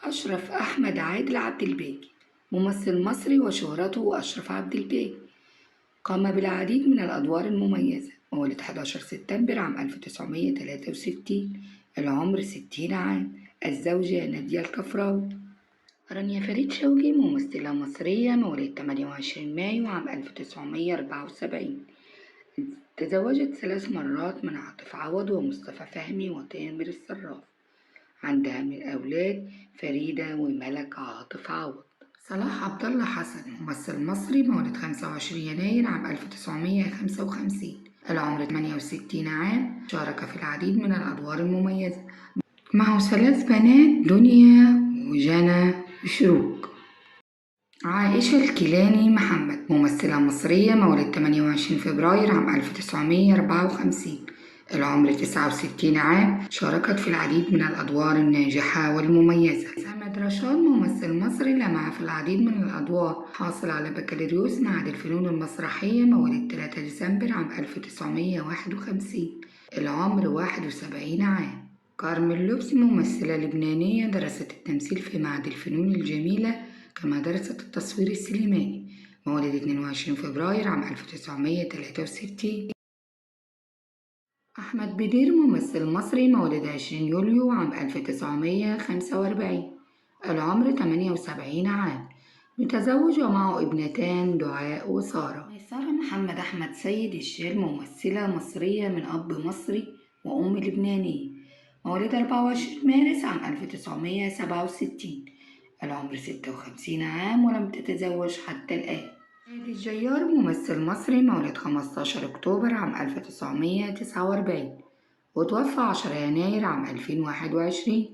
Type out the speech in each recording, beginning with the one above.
أشرف أحمد عادل عبد الباقي، ممثل مصري وشهرته أشرف عبد الباقي. قام بالعديد من الأدوار المميزة. مولد 11 سبتمبر عام 1963. العمر 60 عام. الزوجة نادية الكفراوي. رانيا فريد شوقي، ممثلة مصرية، مواليد 28 مايو عام 1974. تزوجت 3 مرات من عاطف عوض ومصطفى فهمي وتامر الصراف. عندها من الأولاد فريدة وملك عاطف عوض. صلاح عبد الله حسن، ممثل مصري، مولد 25 يناير عام 1955. العمر 68 عام. شارك في العديد من الأدوار المميزة. معه 3 بنات، دنيا وجنى وشروق. عائشة الكيلاني محمد، ممثلة مصرية، مولد 28 فبراير عام 1954. العمر 69 عام. شاركت في العديد من الأدوار الناجحة والمميزة. سامد رشاد، ممثل مصري، لمع في العديد من الأدوار. حاصل على بكالوريوس معهد الفنون المسرحية، مواليد 3 ديسمبر عام 1951. العمر 71 عام. كارمن لوبسي، ممثلة لبنانية، درست التمثيل في معهد الفنون الجميلة، كما درست التصوير السينمائي. مواليد 22 فبراير عام 1963. أحمد بدير، ممثل مصري، مولد 20 يوليو عام 1945. العمر 78 عام. متزوج ومعه ابنتان دعاء وسارة. ميسرة محمد أحمد سيد الشال، ممثلة مصرية من أب مصري وأم لبنانية، مواليد 24 مارس عام 1967. العمر 56 عام ولم تتزوج حتى الآن. هادي الجيار، ممثل مصري، مولد 15 أكتوبر عام 1949 وتوفى 10 يناير عام 2021.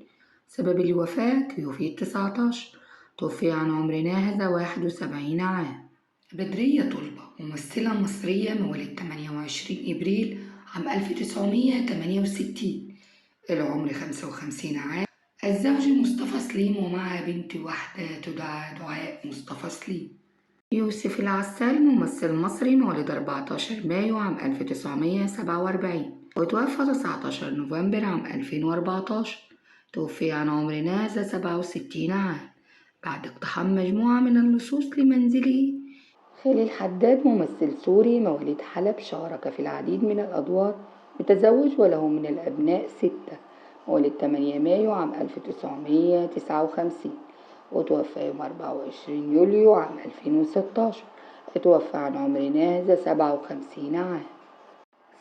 سبب الوفاة كيوفيد 19. توفي عن عمر ناهز 71 عام. بدرية طلبة، ممثلة مصرية، مواليد 28 إبريل عام 1968. العمر 55 عام. الزوج مصطفى سليم ومعها بنت واحدة تدعى دعاء مصطفى سليم. يوسف العسال، ممثل مصري، مولد 14 مايو عام 1947 وتوفى 19 نوفمبر عام 2014. توفي عن عمر ناهز 67 عام بعد اقتحام مجموعة من اللصوص لمنزله. خالد حداد، ممثل سوري، مواليد حلب، شارك في العديد من الأدوار. متزوج وله من الأبناء 6. ولد 8 مايو عام 1959 وتوفى يوم 24 يوليو عام 2016. اتوفى عن عمر ناهز 57 عام.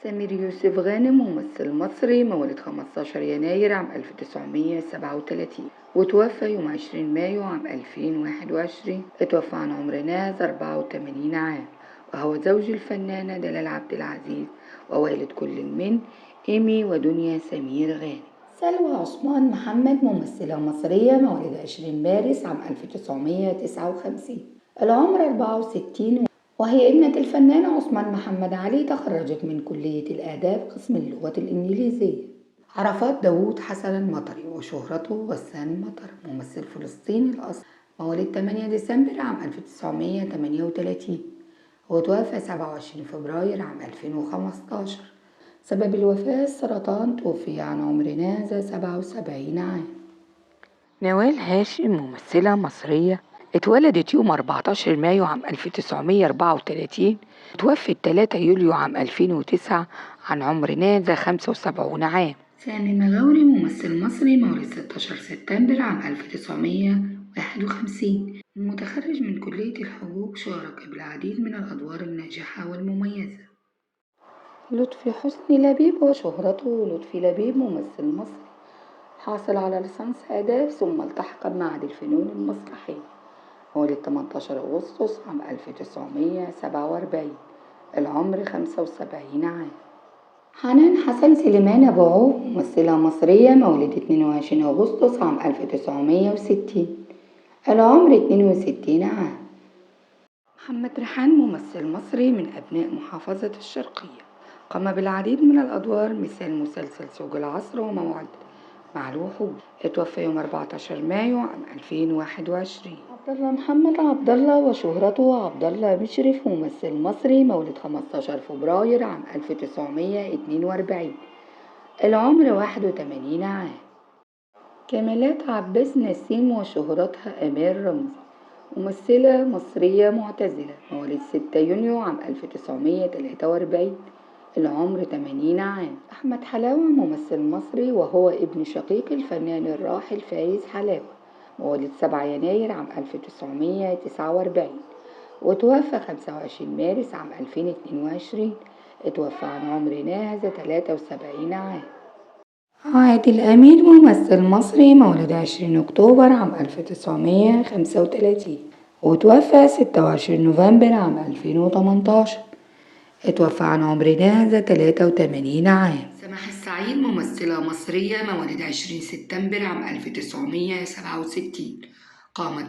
سمير يوسف غانم، ممثل مصري، مواليد 15 يناير عام 1937 وتوفى يوم 20 مايو عام 2021. اتوفى عن عمر ناهز 84 عام، وهو زوج الفنانة دلال عبد العزيز، ووالد كل من إيمي ودنيا سمير غانم. سلوى عثمان محمد، ممثلة مصرية، مواليد 20 مارس عام 1959. العمر 64، وهي ابنة الفنان عثمان محمد علي. تخرجت من كلية الآداب قسم اللغة الإنجليزية. عرفات داوود حسن المطري، وشهرته غسان المطر، ممثل فلسطيني الأصل، مواليد 8 ديسمبر عام 1938 وتوفى 27 فبراير عام 2015. سبب الوفاة السرطان. توفي عن عمر ناهز 77 عام. نوال هاشم، ممثلة مصرية، اتولدت يوم 14 مايو عام 1934 وتوفت 3 يوليو عام 2009 عن عمر ناهز 75 عام. سامي مغاوري، ممثل مصري، مولد 16 سبتمبر عام 1951. متخرج من كلية الحقوق. شارك بالعديد من الأدوار الناجحة والمميزة. لطفي حسني لبيب، وشهرته لطفي لبيب، ممثل مصري، حاصل على ليسانس آداب ثم التحق بمعهد الفنون المسرحية، مواليد 18 أغسطس عام 1947. العمر 75 عام. حنان حسن سليمان أبو عوف، ممثلة مصرية، مواليد 22 أغسطس عام 1960. العمر 62 عام. محمد ريحان، ممثل مصري من أبناء محافظة الشرقية. قام بالعديد من الأدوار مثل مسلسل سوق العصر وموعد مع الوحوش. اتوفى يوم 14 مايو عام 2021. عبد الله محمد عبد الله، وشهرته عبد الله مشرف، ممثل مصري، مولد 15 فبراير عام 1942. العمر 81 عام. كمالات عباس نسيم وشهرتها آمال رمزي، ممثلة مصرية معتزلة، مواليد 6 يونيو عام 1943، العمر 80 عام. أحمد حلاوة ممثل مصري وهو ابن شقيق الفنان الراحل فايز حلاوة، مواليد 7 يناير عام 1949، وتوفى 25 مارس عام 2022. اتوفى عن عمر ناهز 73 عام. عادل أمين ممثل مصري، مولود 20 أكتوبر عام 1935، وتوفى 26 نوفمبر عام 2018. اتوفى عن عمر ناهز 83 عام. سماح السعيد ممثلة مصرية، مواليد 20 سبتمبر عام 1967، قامت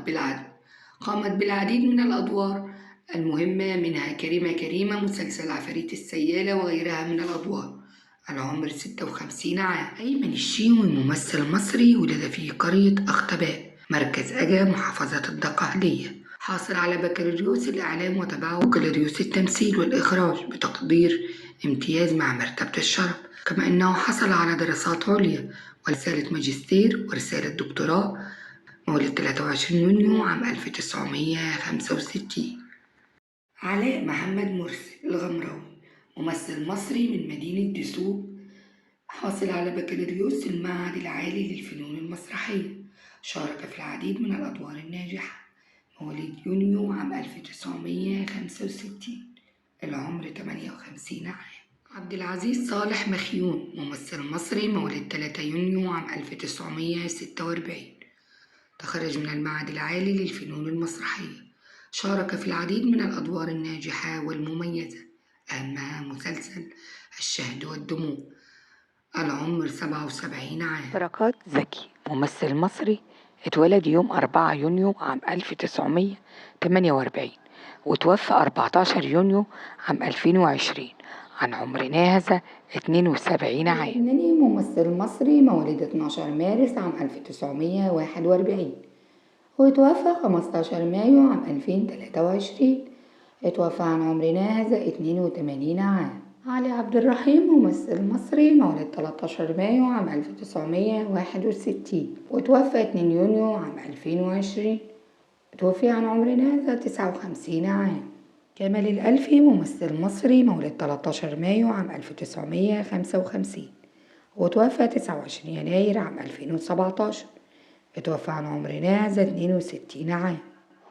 بالعديد من الأدوار المهمة، منها كريمة مسلسل عفاريت السيالة وغيرها من الأدوار. العمر 56 عام. أيمن الشيوي ممثل مصري، ولد في قرية أختباء، مركز أجا، محافظة الدقهلية، حاصل على بكالوريوس الإعلام وتبعه بكالوريوس التمثيل والإخراج بتقدير امتياز مع مرتبة الشرف، كما أنه حصل على دراسات عليا ورسالة ماجستير ورسالة دكتوراه، مواليد 23 يونيو عام 1965. علاء محمد مرسي الغمراوي، ممثل مصري من مدينة دسوق، حاصل على بكالوريوس المعهد العالي للفنون المسرحية، شارك في العديد من الأدوار الناجحة، مواليد يونيو عام 1965، العمر 58 عام. عبد العزيز صالح مخيون، ممثل مصري، مواليد 3 يونيو عام 1946، تخرج من المعهد العالي للفنون المسرحية، شارك في العديد من الأدوار الناجحة والمميزة، أهمها مسلسل الشهد والدموع، العمر 77 عام. بركات زكي ممثل مصري، اتولد يوم 4 يونيو عام 1948، وتوفى 14 يونيو عام 2020، عن عمر ناهز 72 عام. لبناني ممثل مصري، مواليد 12 مارس عام 1941، وتوفى 15 مايو عام 2023، اتوفى عن عمر ناهز 82 عام. علي عبد الرحيم ممثل مصري، مولد 13 مايو عام 1961، وتوفى 2 يونيو عام 2020، توفي عن عمر ناهز 59 عام. كمال الألفي ممثل مصري، مولد 13 مايو عام 1955، وتوفى 29 يناير عام 2017، اتوفى عن عمر ناهز 62 عام.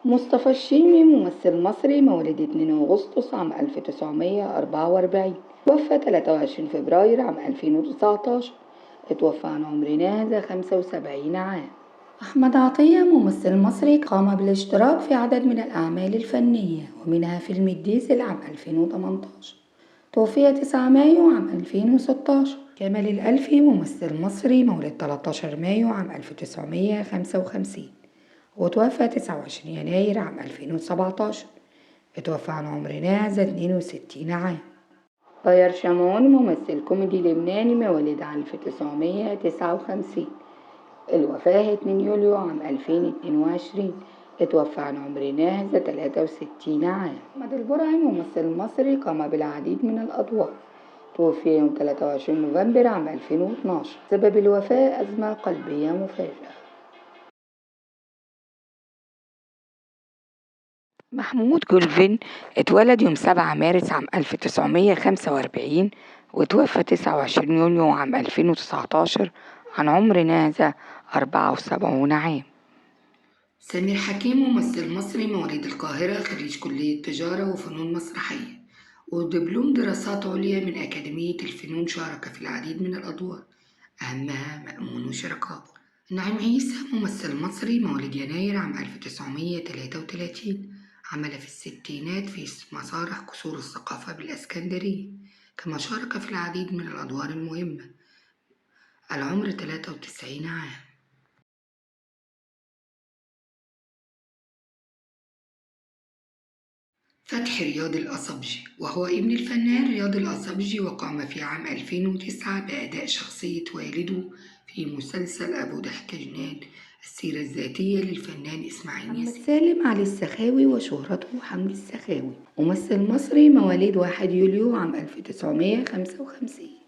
مصطفى الشيمي ممثل مصري، مولد 2 أغسطس عام 1944، توفى 23 فبراير عام 2019، اتوفى عن عمر ناهز 75 عام. أحمد عطية ممثل مصري، قام بالاشتراك في عدد من الأعمال الفنية، ومنها فيلم الديزل عام 2018، توفي 9 مايو عام 2016. كمال الألفي ممثل مصري، مولد 13 مايو عام 1955، وتوفى 29 يناير عام 2017، اتوفى عن عمر ناهز 62 عام. طاهر شمعون ممثل كوميدي لبناني، مواليد 1959، الوفاة 2 يوليو عام 2022، اتوفى عن عمر ناهز 63 عام. أحمد البرعي ممثل مصري، قام بالعديد من الأدوار، توفي يوم 23 نوفمبر عام 2012، سبب الوفاة أزمة قلبية مفاجئة. محمود جولفين اتولد يوم 7 مارس عام 1945، وتوفى 29 يونيو عام 2019، عن عمر ناهز 74 عام. سمير حكيم ممثل مصري، مواليد القاهرة، خريج كلية تجارة وفنون مسرحية ودبلوم دراسات عليا من أكاديمية الفنون، شارك في العديد من الأدوار، أهمها مأمون وشركاء. نعيم عيسى ممثل مصري، مواليد يناير عام 1933، عمل في الستينات في مسارح قصور الثقافة بالإسكندرية، كما شارك في العديد من الأدوار المهمة، العمر 93 عام. فتحي رياض الأصبجي، وهو ابن الفنان رياض الأصبجي، وقام في عام 2009 بأداء شخصية والده في مسلسل أبو ضحكة جنان، السيرة الذاتية للفنان إسماعيل ياسين. سالم علي السخاوي، وشهرته حمدي السخاوي، ممثل مصري، مواليد 1 يوليو عام 1955،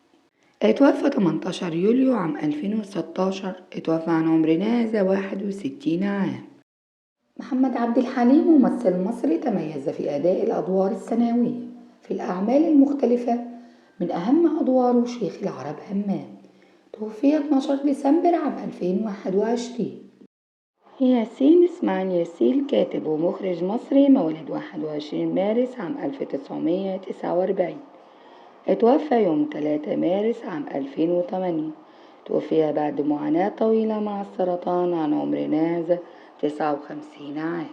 اتوفى 18 يوليو عام 2016. اتوفى عن عمر ناهز 61 عام. محمد عبد الحليم ممثل مصري تميز في أداء الأدوار الثانوية في الأعمال المختلفة، من أهم أدواره شيخ العرب همام. توفي 12 ديسمبر عام 2021. ياسين إسماعيل ياسين كاتب ومخرج مصري، مواليد 21 مارس عام 1949. اتوفى يوم 3 مارس عام 2008. توفي بعد معاناة طويلة مع السرطان عن عمر ناهز 59 عام.